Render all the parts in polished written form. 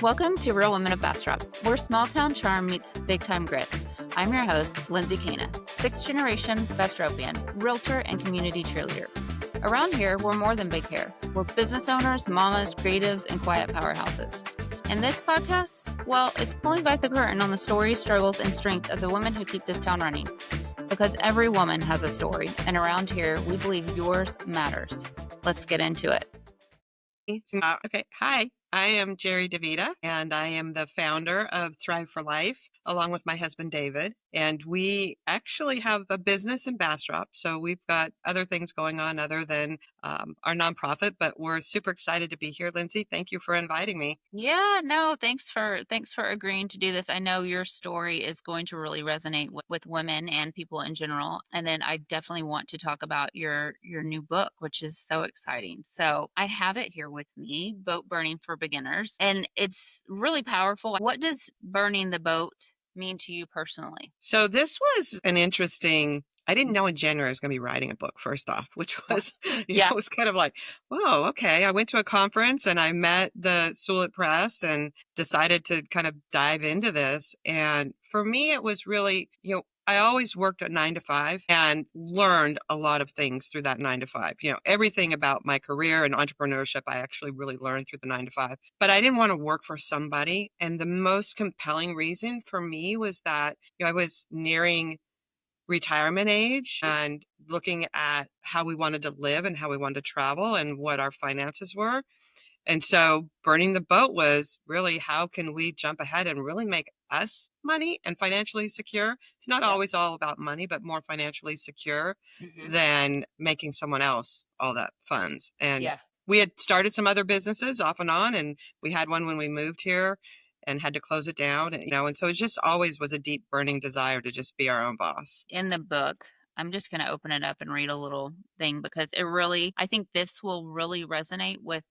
Welcome to Real Women of Bastrop, where small town charm meets big time grit. I'm your host, Lindsay Kana, sixth generation Bastropian, realtor, and community cheerleader. Around here, we're more than big hair. We're business owners, mamas, creatives, and quiet powerhouses. And this podcast, well, it's pulling back the curtain on the stories, struggles, and strength of the women who keep this town running. Because every woman has a story, and around here, we believe yours matters. Let's get into it. Okay. Hi, I am Geri DiVita, and I am the founder of Thrive for Life, along with my husband, David. And we actually have a business in Bastrop. So we've got other things going on other than our nonprofit, but we're super excited to be here. Lindsay, thank you for inviting me. Yeah, no, thanks for agreeing to do this. I know your story is going to really resonate with women and people in general. And then I definitely want to talk about your new book, which is so exciting. So I have it here with me, Boat Burning for Beginners, and it's really powerful. What does burning the boat mean to you personally? So this was an interesting. I didn't know in January I was going to be writing a book, first off, which was, Yeah. it was kind of like, whoa, okay. I went to a conference and I met the Sulet Press and decided to kind of dive into this. And for me, it was really, I always worked at 9 to 5 and learned a lot of things through that 9 to 5. Everything about my career and entrepreneurship, I actually really learned through the 9 to 5. But I didn't want to work for somebody. And the most compelling reason for me was that I was nearing retirement age and looking at how we wanted to live and how we wanted to travel and what our finances were. And so burning the boat was really, how can we jump ahead and really make us money and financially secure? It's not always all about money, but more financially secure than making someone else all that funds. And we had started some other businesses off and on, and we had one when we moved here and had to close it down, and so it just always was a deep burning desire to just be our own boss. In the book, I'm just going to open it up and read a little thing because I think this will really resonate with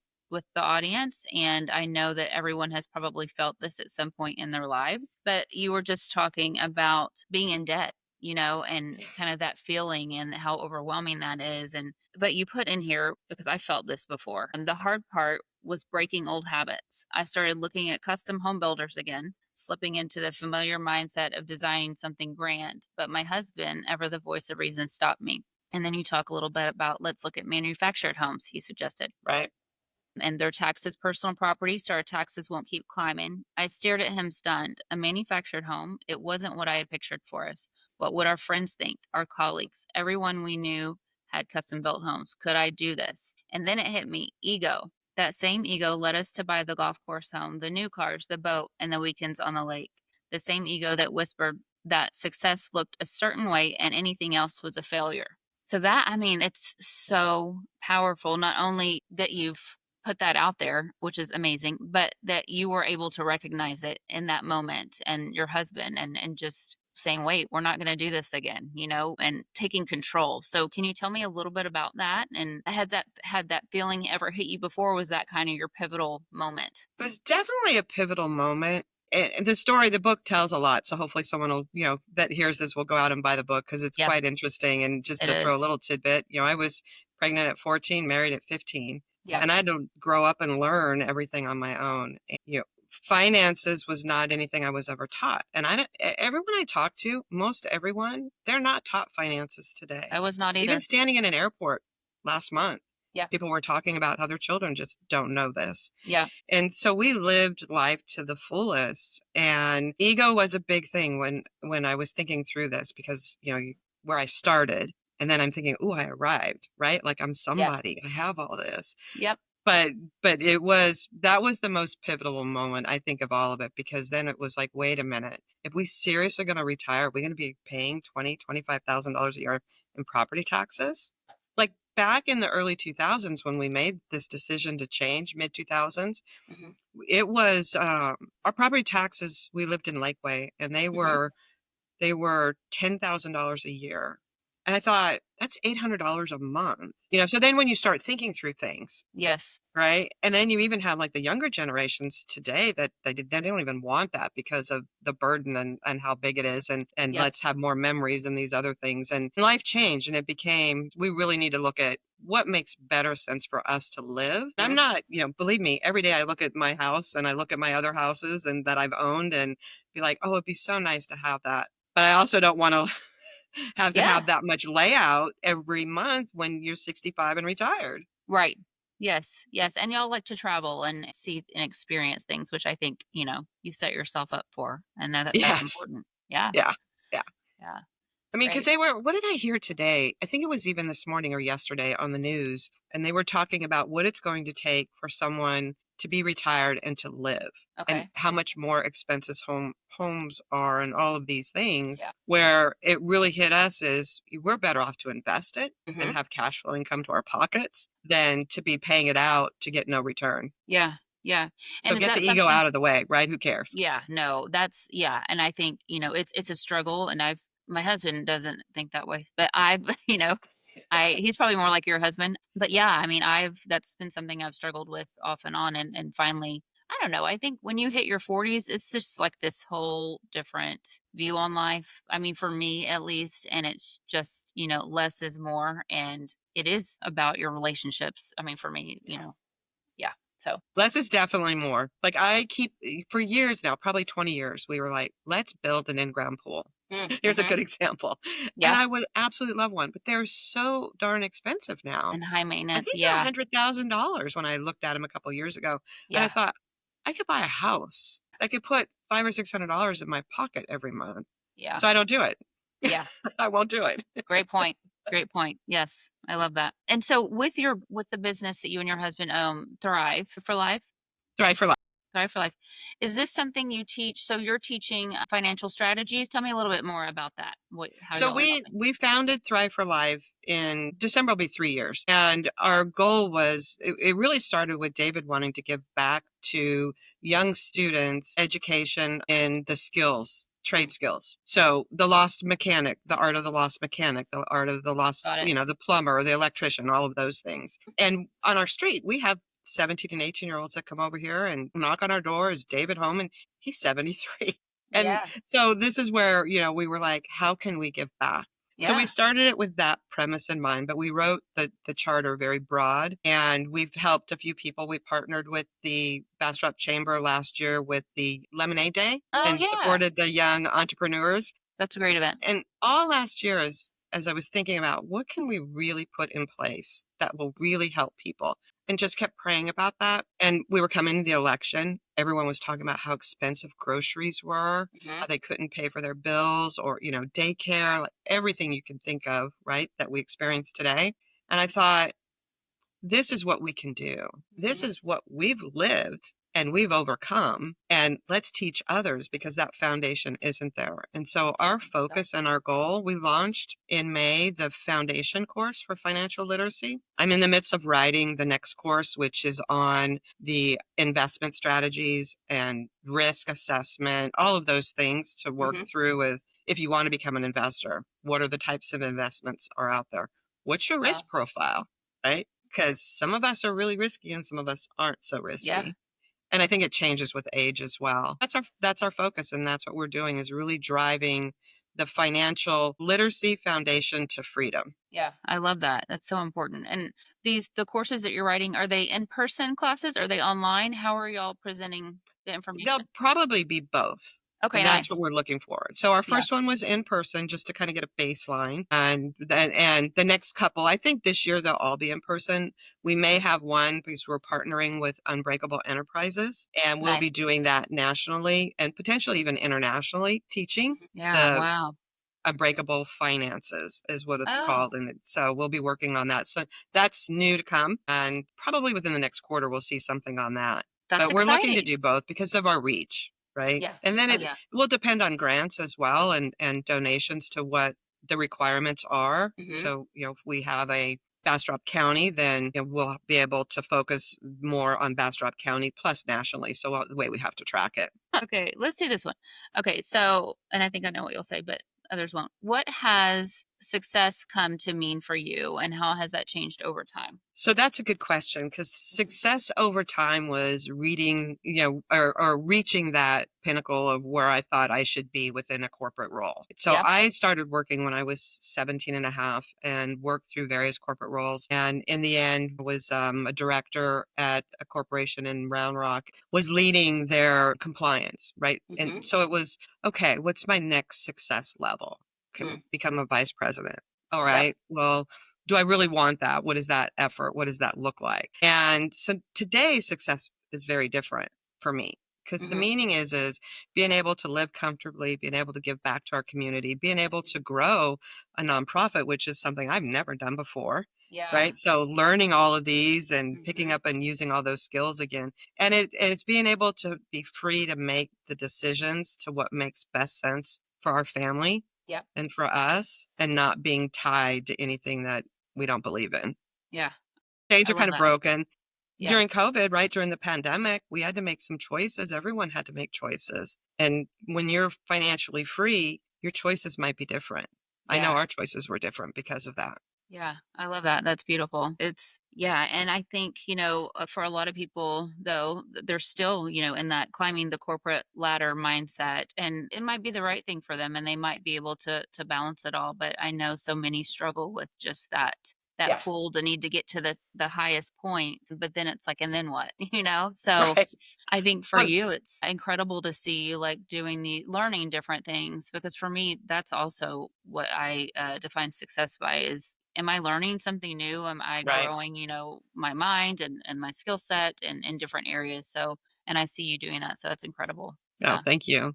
the audience, and I know that everyone has probably felt this at some point in their lives. But you were just talking about being in debt, and kind of that feeling and how overwhelming that is. But you put in here, because I felt this before, and the hard part was breaking old habits. I started looking at custom home builders again, slipping into the familiar mindset of designing something grand. But my husband, ever the voice of reason, stopped me. And then you talk a little bit about, let's look at manufactured homes, he suggested. Right. And their taxes personal property, so our taxes won't keep climbing. I stared at him stunned. A manufactured home, it wasn't what I had pictured for us. What would our friends think, our colleagues, everyone we knew had custom built homes? Could I do this? And then it hit me, ego. That same ego led us to buy the golf course home, the new cars, the boat, and the weekends on the lake. The same ego that whispered that success looked a certain way and anything else was a failure. So it's so powerful, not only that you've put that out there, which is amazing, but that you were able to recognize it in that moment, and your husband, and just saying, wait, we're not going to do this again, and taking control. So can you tell me a little bit about that? And had that feeling ever hit you before? Was that kind of your pivotal moment? It was definitely a pivotal moment. And the book tells a lot. So hopefully someone will, that hears this will go out and buy the book, because it's quite interesting. And just to throw a little tidbit, I was pregnant at 14, married at 15. Yeah. And I had to grow up and learn everything on my own. Finances was not anything I was ever taught. And everyone I talk to, most everyone, they're not taught finances today. I was not either. Even standing in an airport last month, Yeah. people were talking about how their children just don't know this. Yeah. And so we lived life to the fullest. And ego was a big thing when I was thinking through this, because, where I started. And then I'm thinking, oh, I arrived, right? Like I'm somebody. I have all this. Yep. But that was the most pivotal moment, I think, of all of it, because then it was like, wait a minute, if we seriously going to retire, are we going to be paying $25,000 a year in property taxes? Like back in the early 2000s, when we made this decision to change, mid 2000s, it was our property taxes. We lived in Lakeway, and they were $10,000 a year. And I thought, that's $800 a month. You know, so then when you start thinking through things, Yes. right? And then you even have like the younger generations today that they don't even want that because of the burden and how big it is. And Yep. let's have more memories and these other things. And life changed and it became, we really need to look at what makes better sense for us to live. I'm Mhm. not, you know, believe me, every day I look at my house and I look at my other houses and that I've owned and be like, oh, it'd be so nice to have that. But I also don't want to to Yeah. have that much layout every month when you're 65 and retired. Right. Yes. Yes. And y'all like to travel and see and experience things, which I think, you set yourself up for. And that's Yes. important. Yeah. Yeah. Yeah. Yeah. I mean, because Great. they were, what did I hear today? I think it was even this morning or yesterday on the news, and they were talking about what it's going to take for someone to be retired and to live, and Okay. how much more expensive homes are, and all of these things. Yeah. Where it really hit us is we're better off to invest it and Hmm. have cash flow income to our pockets than to be paying it out to get no return. Yeah. Yeah. So And is get the that ego something? out of the way, right? Who cares? Yeah, no, that's yeah, and I think, it's a struggle and my husband doesn't think that way, but I've, I he's probably more like your husband. But yeah, I mean, I've that's been something I've struggled with off and on and finally, I don't know, I think when you hit your 40s, it's just like this whole different view on life. I mean, for me at least, and it's just, less is more and it is about your relationships. I mean, for me, yeah. So, Less is definitely more. Like I keep for years now, probably 20 years, we were like, let's build an in-ground pool. Here's a mhm. good example. And Yeah, I would absolutely love one, but they're so darn expensive now. and high I maintenance, think they're yeah. $100,000 when I looked at them a couple years ago. And I Yeah, thought, I could buy a house. I could put 5 or $600 in my pocket every month. yeah, So I don't do it. yeah. I won't do it. Great point. Great point. Yes, I love that. And so with the business that you and your husband own, Thrive for life. Thrive for Life, is this something you teach? So you're teaching financial strategies. Tell me a little bit more about that. How So y'all are we helping. we founded Thrive for Life in December will be 3 years. And our goal was it really started with David wanting to give back to young students education in the skills, Mm, trade skills. So the lost mechanic, the art of the lost mechanic, the art of the lost, got it. the plumber, the electrician, all of those things. And on our street, we have 17 and 18-year-olds that come over here and knock on our door. Is David home? And he's 73. And Yeah, so this is where, we were like, how can we give back? So we yeah. started it with that premise in mind, but we wrote the charter very broad and we've helped a few people. We partnered with the Bastrop Chamber last year with the Lemonade Day Oh and yeah, supported the young entrepreneurs. that's a great event. And all last year as I was thinking about what can we really put in place that will really help people and just kept praying about that. And we were coming to the election. Everyone was talking about how expensive groceries were, Hmm. how they couldn't pay for their bills or, daycare, like everything you can think of, right, that we experience today. And I thought, this is what we can do. This Hmm. is what we've lived and we've overcome. And let's teach others because that foundation isn't there. And so our focus and our goal, we launched in May the foundation course for financial literacy. I'm in the midst of writing the next course, which is on the investment strategies and risk assessment, all of those things to work Hmm. through as if you want to become an investor, what are the types of investments are out there? What's your Wow. risk profile? Right? Because some of us are really risky and some of us aren't so Yeah. risky. And I think it changes with age as well. That's our focus and that's what we're doing is really driving the financial literacy foundation to freedom. Yeah. I love that. That's so important. And the courses that you're writing, are they in-person classes? Are they online? How are y'all presenting the They'll information? probably be both. Okay, And that's what nice. we're looking for. So our Yeah. first one was in person just to kind of get a baseline. And the next couple, I think this year they'll all be in person. We may have one because we're partnering with Unbreakable Enterprises and we'll Nice. be doing that nationally and potentially even internationally teaching Yeah, the wow. Unbreakable Finances is what it's Oh, called. So we'll be working on that. So that's new to come. And probably within the next quarter, we'll see something on that. that's But we're looking to exciting. do both because of our reach, right? Yeah. And then Oh, it yeah. will depend on grants as well and donations to what the requirements are. Mhm. So, if we have a Bastrop County, then we'll be able to focus more on Bastrop County plus nationally. So the way we have to track it. Okay, let's do this one. Okay, so and I think I know what you'll say, but others won't. What has success come to mean for you, and how has that changed over time? So that's a good question because Mhm. success over time was reading, or reaching that pinnacle of where I thought I should be within a corporate role. So Yep. I started working when I was 17 and a half and worked through various corporate roles. And in the end was a director at a corporation in Round Rock, was leading their compliance, right? And Mhm. so it was, okay, what's my next success level? Okay, Mm. become a vice president. All Yep. right. Well, do I really want that? What is that effort? What does that look like? And so today success is very different for me because the Mhm. meaning is being able to live comfortably, being able to give back to our community, being able to grow a nonprofit, which is something I've never done before. Yeah. Right. So learning all of these and picking Mhm. up and using all those skills again. And it's being able to be free to make the decisions to what makes best sense for our family Yep. and for us and not being tied to anything that we don't believe in. Yeah. Chains I are kind love of that. broken. Yeah. During COVID, right, during the pandemic, we had to make some choices. Everyone had to make choices. And when you're financially free, your choices might be different. I know Yeah. our choices were different because of that. Yeah, I love that. That's beautiful. It's yeah, and I think, for a lot of people though, they're still, in that climbing the corporate ladder mindset, and it might be the right thing for them and they might be able to balance it all, but I know so many struggle with just that Yeah. pull to need to get to the highest point, but then it's like and then what, you know? So Right. I think for Well, you, it's incredible to see you like doing the learning different things because for me, that's also what I define success by is am I learning something new? Am I right. growing, my mind and my skill set and in different areas? So, and I see you doing that. So that's incredible. Oh, Yeah. thank you.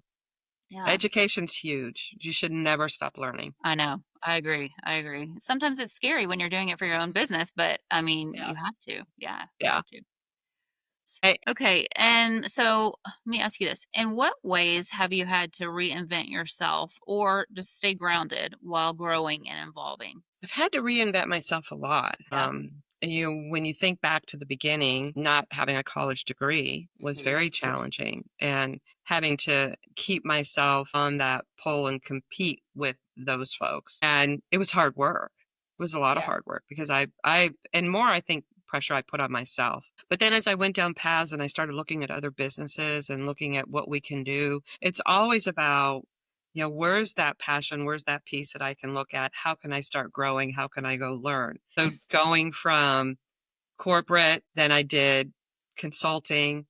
Yeah. Education's huge. You should never stop learning. I know. I agree. I agree. Sometimes it's scary when you're doing it for your own business, but I mean, Yeah. you have to. Yeah. You Yeah. have to. Hey, Okay. And so let me ask you this. In what ways have you had to reinvent yourself or just stay grounded while growing and evolving? I've had to reinvent myself a lot. Yeah. And when you think back to the beginning, not having a college degree was Hmm. very challenging, and having to keep myself on that pole and compete with those folks. And it was hard work. It was a lot of Yeah. hard work because and more, I think, pressure I put on myself. But then as I went down paths and I started looking at other businesses and looking at what we can do, it's always about where's that passion? Where's that piece that I can look at? How can I start growing? How can I go learn? So going from corporate, then I did consulting.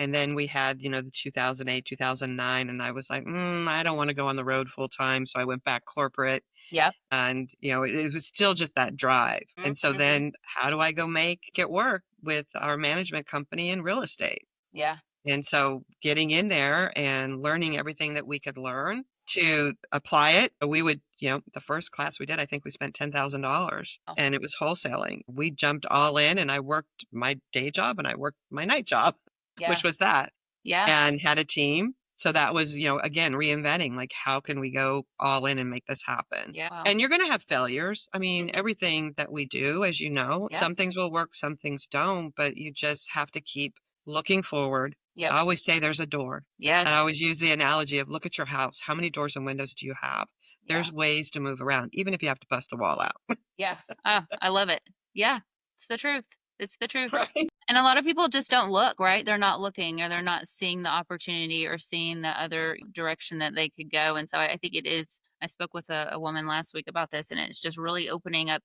And then we had, the 2008, 2009. And I was like, I don't want to go on the road full time. So I went back corporate Yep. and, it was still just that drive. And so Hmm. then how do I go make it work with our management company in real estate? Yeah. And so getting in there and learning everything that we could learn to apply it, we would, the first class we did, I think we spent $10,000 Oh, and it was wholesaling. We jumped all in and I worked my day job and I worked my night job, yeah. which was that, Yeah. and had a team. So that was, again, reinventing like, how can we go all in and make this happen? Yeah. Wow. And you're going to have failures. I mean, Hmm. everything that we do, as you know, Yeah. some things will work, some things don't, but you just have to keep looking forward. Yep. I always say there's a door. I Yes. always use the analogy of look at your house. How many doors and windows do you have? Yeah. There's ways to move around, even if you have to bust the wall out. Yeah. Oh, I love it. Yeah. It's the truth. It's the truth. Right. And a lot of people just don't look, right? They're not looking or they're not seeing the opportunity or seeing the other direction that they could go. And so I think it is. I spoke with a woman last week about this, and it's just really opening up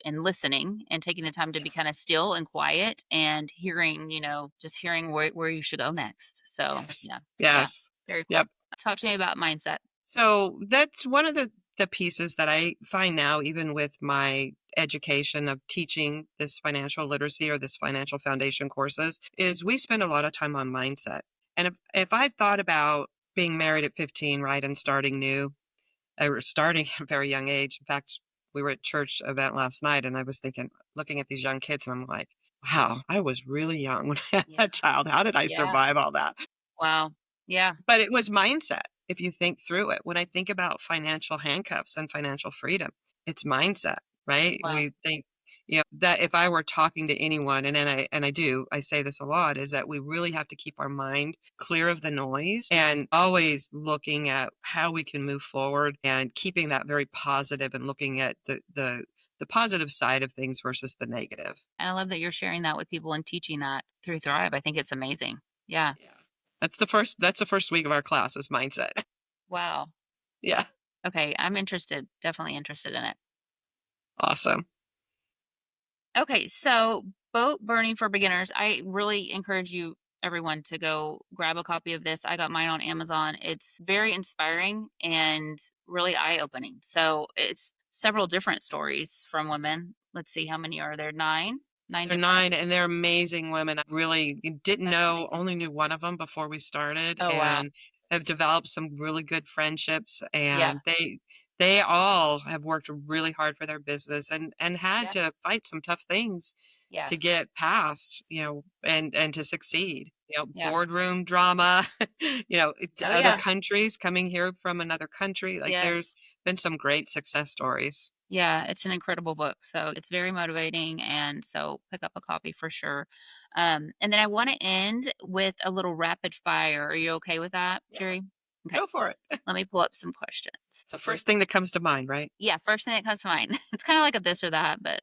and listening and taking the time to be kind of still and quiet and hearing, just hearing where you should go next. So, Yes. yeah. Yeah. Yes. Very cool. Yep. Talk to me about mindset. So that's one of the pieces that I find now, even with my education of teaching this financial literacy or this financial foundation courses, is we spend a lot of time on mindset. And if I thought about being married at 15, right, and starting new, or starting at a very young age. In fact, we were at church event last night, and I was thinking, looking at these young kids, and I'm like, wow, I was really young when I had Yeah. a child. How did I Yeah. survive all that? Wow. Yeah. But it was mindset, if you think through it. When I think about financial handcuffs and financial freedom, it's mindset, right? Wow. We think, that if I were talking to anyone, and I say this a lot, is that we really have to keep our mind clear of the noise and always looking at how we can move forward and keeping that very positive and looking at the positive side of things versus the negative. And I love that you're sharing that with people and teaching that through Thrive. I think it's amazing. Yeah. Yeah. That's the first week of our class is mindset. Wow. Yeah. Okay. I'm interested, definitely interested in it. Awesome. Okay. So, Boat Burning for Beginners. I really encourage you, everyone, to go grab a copy of this. I got mine on Amazon. It's very inspiring and really eye opening. So, it's several different stories from women. Let's see, how many are there? Nine They're different. 9 and they're amazing women. I really didn't That's know, amazing. only knew one of them before we started Oh, wow. and have developed some really good friendships, Yeah. and they all have worked really hard for their business and had Yeah. to fight some tough things Yeah. to get past, and to succeed. Yeah. Boardroom drama, Oh, other yeah. countries, coming here from another country. Like, there's Yes. been some great success stories. Yeah, it's an incredible book. So it's very motivating. And so pick up a copy for sure. And then I want to end with a little rapid fire. Are you okay with that, Yeah, Jerry? Okay. go for it. Let me pull up some questions. The first thing that comes to mind, right? Yeah, first thing that comes to mind. It's kind of like a this or that, but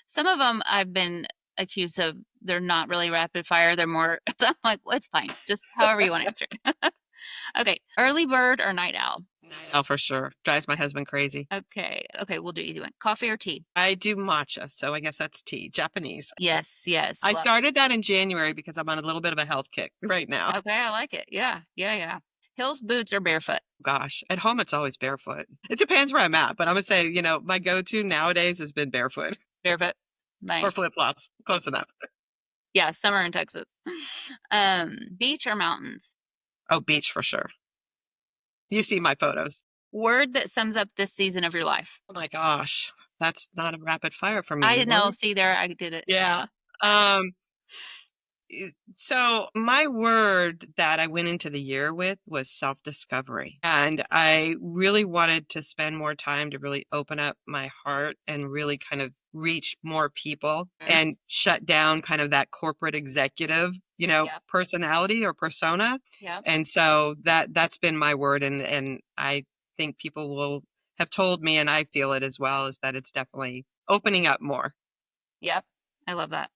some of them I've been accused of they're not really rapid fire. They're more, so I'm like, well, it's fine. Just however you want to answer it. Okay. Early bird or night owl? Night owl for sure. Drives my husband crazy. Okay. Okay. We'll do easy one. Coffee or tea? I do matcha, so I guess that's tea, Japanese. Yes. Yes. I Love. started that in January because I'm on a little bit of a health kick right now. Okay, I like it. Yeah, yeah, yeah. Heels, boots, or barefoot? Gosh, at home it's always barefoot. It depends where I'm at, but I'm gonna say, my go-to nowadays has been barefoot Barefoot. or Nice. flip-flops. Close enough. Yeah, summer in Texas. Beach or mountains? Oh, beach for sure. You see my photos. Word that sums up this season of your life. Oh my gosh, that's not a rapid fire for I me. didn't know. Word? See there, I did it. Yeah. Um, So my word that I went into the year with was self-discovery. And I really wanted to spend more time to really open up my heart and really kind of reach more people Mm, and shut down kind of that corporate executive, yep, personality or persona. yep, And so that's been my word, and I think people will have told me, and I feel it as well, is that it's definitely opening up more. yep. I love that.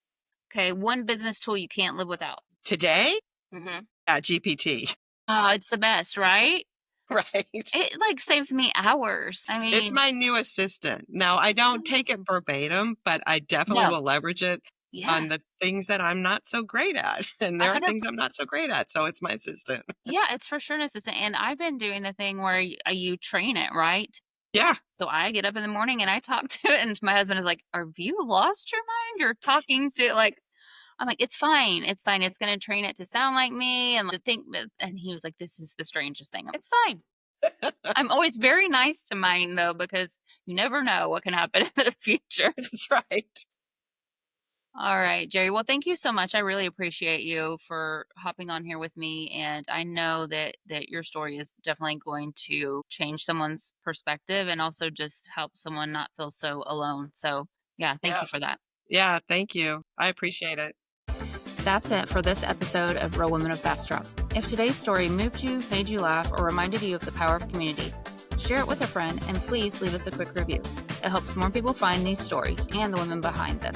Okay, one business tool you can't live without. Today, Mm-hmm. GPT. Oh, it's the best, right? Right. It like saves me hours. I It's mean, my new assistant. Now, I don't yeah, take it verbatim, but I definitely no, will leverage it yeah, on the things that I'm not so great at, and a there are hundred. things I'm not so great at, so it's my assistant. Yeah, it's for sure an assistant. And I've been doing the thing where you train it, right? Yeah. So I get up in the morning and I talk to it, and my husband is like, "Have you lost your mind? You're talking to like." I'm like, "It's fine. It's fine. It's going to train it to sound like me and to think." And he was like, "This is the strangest thing." It's fine. I'm always very nice to mine though, because you never know what can happen in the future. That's right. All right, Jerry. Well, thank you so much. I really appreciate you for hopping on here with me, and I know that your story is definitely going to change someone's perspective and also just help someone not feel so alone. So, yeah, thank Yeah. you for that. Yeah, thank you. I appreciate it. That's it for this episode of Real Women of Bastrop. If today's story moved you, made you laugh, or reminded you of the power of community, share it with a friend and please leave us a quick review. It helps more people find these stories and the women behind them.